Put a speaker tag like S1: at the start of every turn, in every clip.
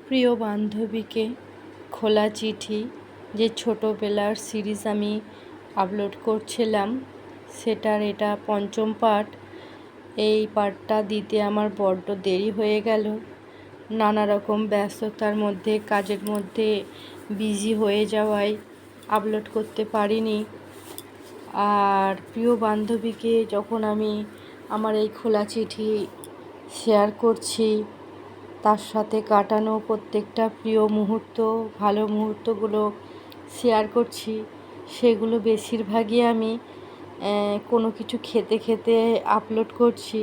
S1: প্রিয় বান্ধবীকে খোলা চিঠি যে ছোটোবেলার সিরিজ আমি আপলোড করছিলাম, সেটার এটা পঞ্চম পার্ট। এই পার্টটা দিতে আমার বড্ড দেরি হয়ে গেল। নানা রকম ব্যস্ততার মধ্যে, কাজের মধ্যে বিজি হয়ে যাওয়ায় আপলোড করতে পারিনি। আর প্রিয় বান্ধবীকে যখন আমি আমার এই খোলা চিঠি শেয়ার করছি, তার সাথে কাটানো প্রত্যেকটা প্রিয় মুহূর্ত, ভালো মুহূর্তগুলো শেয়ার করছি, সেগুলো বেশিরভাগই আমি কোনো কিছু খেতে খেতে আপলোড করছি।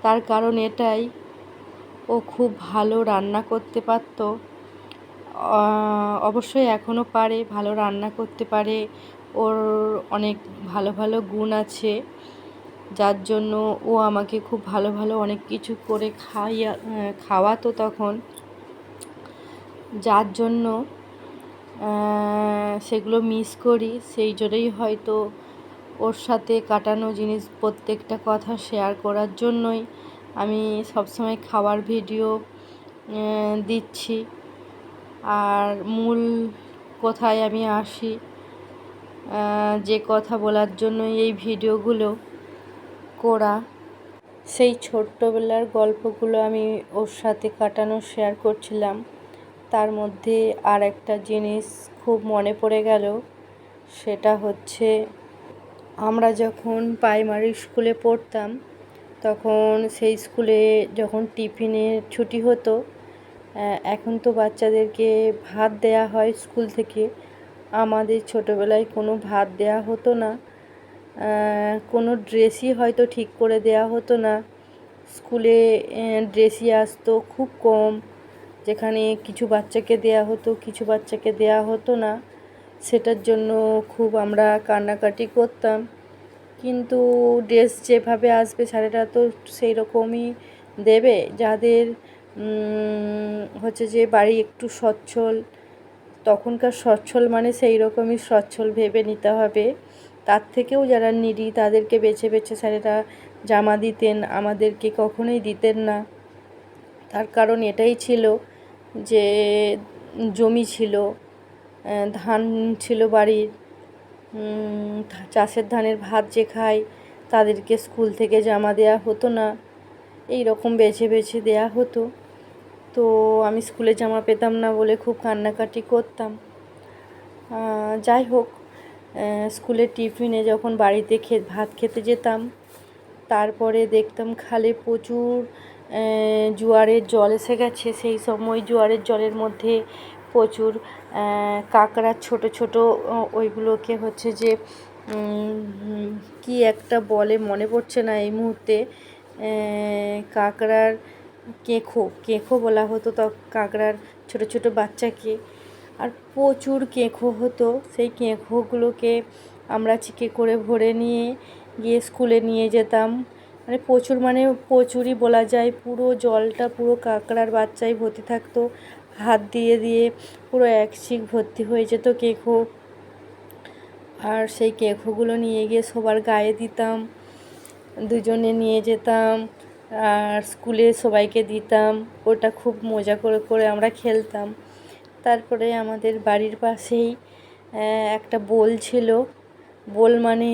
S1: তার কারণ এটাই, ও খুব ভালো রান্না করতে পারত। অবশ্যই এখনও পারে, ভালো রান্না করতে পারে। ওর অনেক ভালো ভালো গুণ আছে, যার জন্য ও আমাকে খুব ভালো ভালো অনেক কিছু করে খাওয়াতো তখন। যার জন্য সেগুলো মিস করি। সেই জন্যই হয়তো ওর সাথে কাটানো জিনিস প্রত্যেকটা কথা শেয়ার করার জন্যই আমি সবসময় খাওয়ার ভিডিও দিচ্ছি। আর মূল কথায় আমি আসি, যে কথা বলার জন্যই এই ভিডিওগুলো করা, সেই ছোট্টবেলার গল্পগুলো আমি ওর সাথে কাটানো শেয়ার করছিলাম। তার মধ্যে আর একটা জিনিস খুব মনে পড়ে গেল, সেটা হচ্ছে আমরা যখন প্রাইমারি স্কুলে পড়তাম, তখন সেই স্কুলে যখন টিফিনের ছুটি হতো, এখন তো বাচ্চাদেরকে ভাত দেয়া হয় স্কুল থেকে। আমাদের ছোটোবেলায় কোনো ভাত দেয়া হতো না, কোনো ড্রেসই হয়তো ঠিক করে দেয়া হতো না। স্কুলে ড্রেসই আসতো খুব কম, যেখানে কিছু বাচ্চাকে দেয়া হতো, কিছু বাচ্চাকে দেয়া হতো না। সেটার জন্য খুব আমরা কান্নাকাটি করতাম। কিন্তু ড্রেস যেভাবে আসবে স্যারেরা তো সেই রকমই দেবে। যাদের হচ্ছে যে বাড়ি একটু সচ্ছল, তখনকার সচ্ছল মানে সেই রকমই সচ্ছল ভেবে নিতে হবে। তার থেকেও যারা নিডি, তাদেরকে বেছে বেছে স্যারেরা জামা দিতেন, আমাদেরকে কখনোই দিতেন না। তার কারণ এটাই ছিল যে জমি ছিল, ধান ছিল বাড়ির, চাষের ধানের ভাত যে খায়, তাদেরকে স্কুল থেকে জামা দেয়া হতো না। এই রকম বেছে বেছে দেয়া হতো। তো আমি স্কুলে জামা পেতাম না বলে খুব কান্নাকাটি করতাম। যাই হোক, স্কুলের টিফিনে যখন বাড়িতে ভাত খেতে যেতাম, তারপরে দেখতাম খালে প্রচুর জোয়ারের জল এসে গেছে। সেই সময় জোয়ারের জলের মধ্যে প্রচুর কাঁকড়া, ছোট ছোট, ওইগুলোকে হচ্ছে যে কি একটা বলে মনে পড়ছে না এই মুহূর্তে, কাঁকড়ার কেঁখো বলা হতো তো কাঁকড়ার ছোট ছোট বাচ্চাকে। আর প্রচুর কেঁখো হতো, সেই কেঁখোগুলোকে আমরা চিকে করে ভরে নিয়ে গিয়ে স্কুলে নিয়ে যেতাম। মানে প্রচুর, মানে প্রচুরই বলা যায়। পুরো জলটা পুরো কাঁকড়ার বাচ্চায় ভর্তি থাকতো। হাত দিয়ে দিয়ে পুরো এক চিক ভর্তি হয়ে যেত কেঁখো। আর সেই কেঁখোগুলো নিয়ে গিয়ে সবার গায়ে দিতাম, দুজনে নিয়ে যেতাম আর স্কুলে সবাইকে দিতাম। ওটা খুব মজা করে করে আমরা খেলতাম। তারপরে আমাদের বাড়ির পাশেই একটা বোল ছিল। বোল মানে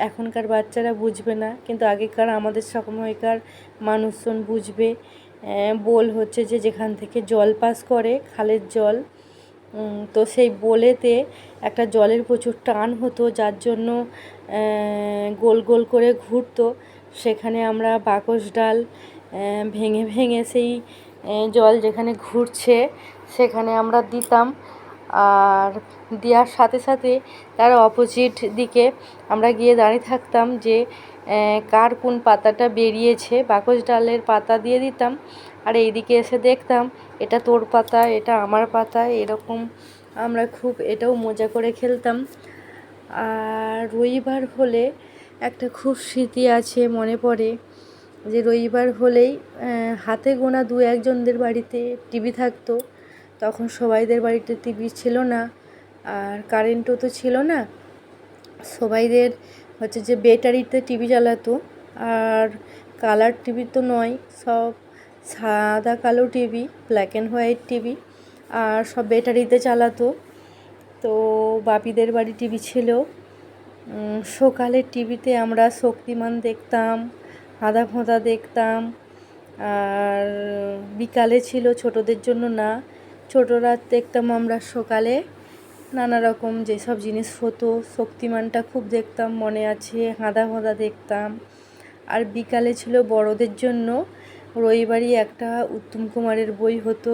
S1: এখনকার বাচ্চারা বুঝবে না, কিন্তু আগেকার আমাদের সময়কার মানুষজন বুঝবে। বোল হচ্ছে যে যেখান থেকে জল পাস করে, খালের জল। তো সেই বোলেতে একটা জলের প্রচুর টান হতো, যার জন্য গোল গোল করে ঘুরতো। সেখানে আমরা বাকস ডাল ভেঙে ভেঙে সেই জল যেখানে ঘুরছে সেখানে আমরা দিতাম। আর দেওয়ার সাথে সাথে তার অপোজিট দিকে আমরা গিয়ে দাঁড়িয়ে থাকতাম যে কার কোন পাতাটা বেরিয়েছে। বাকস ডালের পাতা দিয়ে দিতাম, আর এইদিকে এসে দেখতাম এটা তোর পাতা, এটা আমার পাতা। এরকম আমরা খুব এটাও মজা করে খেলতাম। আর রবিবার হলে একটা খুব স্মৃতি আছে, মনে পড়ে যে রবিবার হলেই হাতে গোনা দু একজনদের বাড়িতে টিভি থাকতো। তখন সবাইদের বাড়িতে টিভি ছিল না, আর কারেন্টও তো ছিল না। সবাইদের হচ্ছে যে ব্যাটারিতে টিভি চালাতো, আর কালার টিভি তো নয়, সব সাদা কালো TV, black and white TV, আর সব ব্যাটারিতে চালাতো। তো বাপিদের বাড়ি টিভি ছিল। সকালের টিভিতে আমরা শক্তিমান দেখতাম, হাঁদা ভোঁদা দেখতাম। আর বিকালে ছিল ছোটদের জন্য না, ছোটরা দেখতাম আমরা সকালে নানা রকম যেসব জিনিস হতো। শক্তিমানটা খুব দেখতাম, মনে আছে, হাঁদা ভোঁদা দেখতাম। আর বিকালে ছিল বড়দের জন্য, রবিবারই একটা উত্তম কুমারের বই হতো।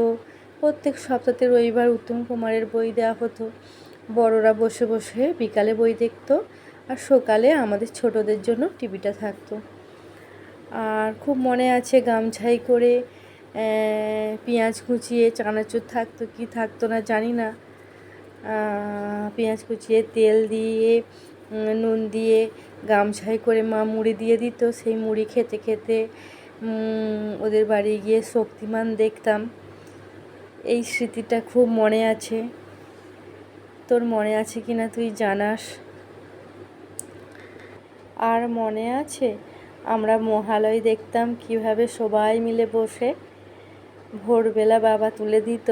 S1: প্রত্যেক সপ্তাহে রবিবার উত্তম কুমারের বই দেওয়া হতো। বড়রা বসে বসে বিকালে বই দেখতো, আর সকালে আমাদের ছোটদের জন্য টিভিটা থাকতো। আর খুব মনে আছে গামছাই করে পেঁয়াজ কুচিয়ে, চানাচুর থাকতো কি থাকতো না জানি না, পেঁয়াজ কুচিয়ে তেল দিয়ে নুন দিয়ে গামছাই করে মা মুড়ি দিয়ে দিত। সেই মুড়ি খেতে খেতে ওদের বাড়ি গিয়ে শক্তিমান দেখতাম। এই স্মৃতিটা খুব মনে আছে। তোর মনে আছে কি না তুই জানাস। আর মনে আছে আমরা মহালয় দেখতাম কিভাবে সবাই মিলে বসে, ভোরবেলা বাবা তুলে দিত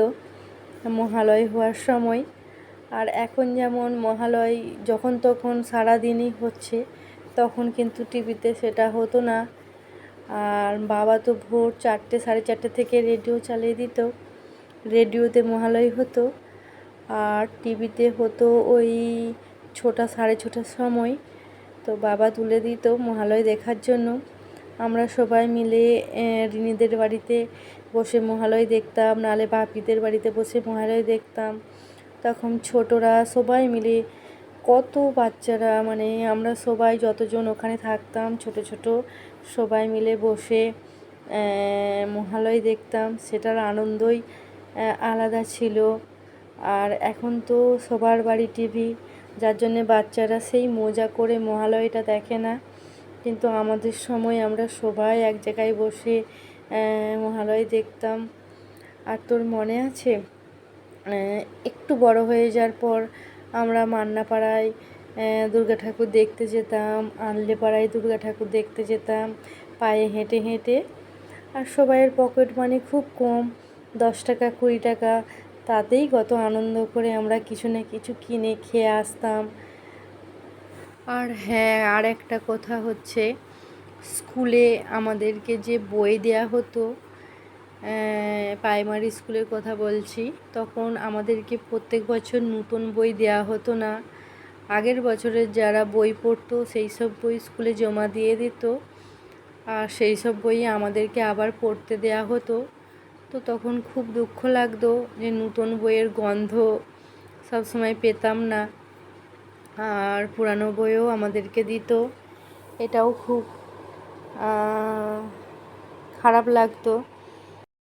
S1: মহালয় হওয়ার সময়। আর এখন যেমন মহালয় যখন তখন সারাদিনই হচ্ছে, তখন কিন্তু টিভিতে সেটা হতো না। আর বাবা তো ভোর 4টে 4:30 থেকে রেডিও চালিয়ে দিত, রেডিওতে মহালয় হতো। আর টিভিতে হতো ওই 6টা 6:30টার সময়। তো বাবা তুলে দিত মহালয় দেখার জন্য। আমরা সবাই মিলে রিনিদের বাড়িতে বসে মহালয় দেখতাম, নাহলে বাপিদের বাড়িতে বসে মহালয় দেখতাম। তখন ছোটরা সবাই মিলে, কত বাচ্চারা, মানে আমরা সবাই যতজন ওখানে থাকতাম ছোট ছোট, সবাই মিলে বসে মহালয় দেখতাম। সেটার আনন্দই আলাদা ছিল। আর এখন তো সবার বাড়ি টিভি, যার জন্যে বাচ্চারা সেই মজা করে মহালয়টা দেখে না। কিন্তু আমাদের সময় আমরা সবাই এক জায়গায় বসে মহালয় দেখতাম। আর তোর মনে আছে একটু বড় হয়ে যাওয়ার পর আমরা মান্নাপাড়ায় দুর্গা ঠাকুর দেখতে যেতাম, আনলেপাড়ায় দুর্গা ঠাকুর দেখতে যেতাম পায়ে হেঁটে হেঁটে। আর সবাইয়ের পকেট মানি খুব কম, 10 টাকা 20 টাকা, তাতেই কত আনন্দ করে আমরা কিছু না কিছু কিনে খেয়ে আসতাম। আর হ্যাঁ, আর একটা কথা হচ্ছে, স্কুলে আমাদেরকে যে বই দেয়া হতো, প্রাইমারি স্কুলের কথা বলছি, তখন আমাদেরকে প্রত্যেক বছর নতুন বই দেয়া হতো না। আগের বছরের যারা বই পড়তো সেই সব বই স্কুলে জমা দিয়ে দিত, আর সেই সব বই আমাদেরকে আবার পড়তে দেয়া হতো। তো তখন খুব দুঃখ লাগতো যে নতুন বইয়ের গন্ধ সবসময় পেতাম না, আর পুরানো বইও আমাদেরকে দিত। এটাও খুব খারাপ লাগতো।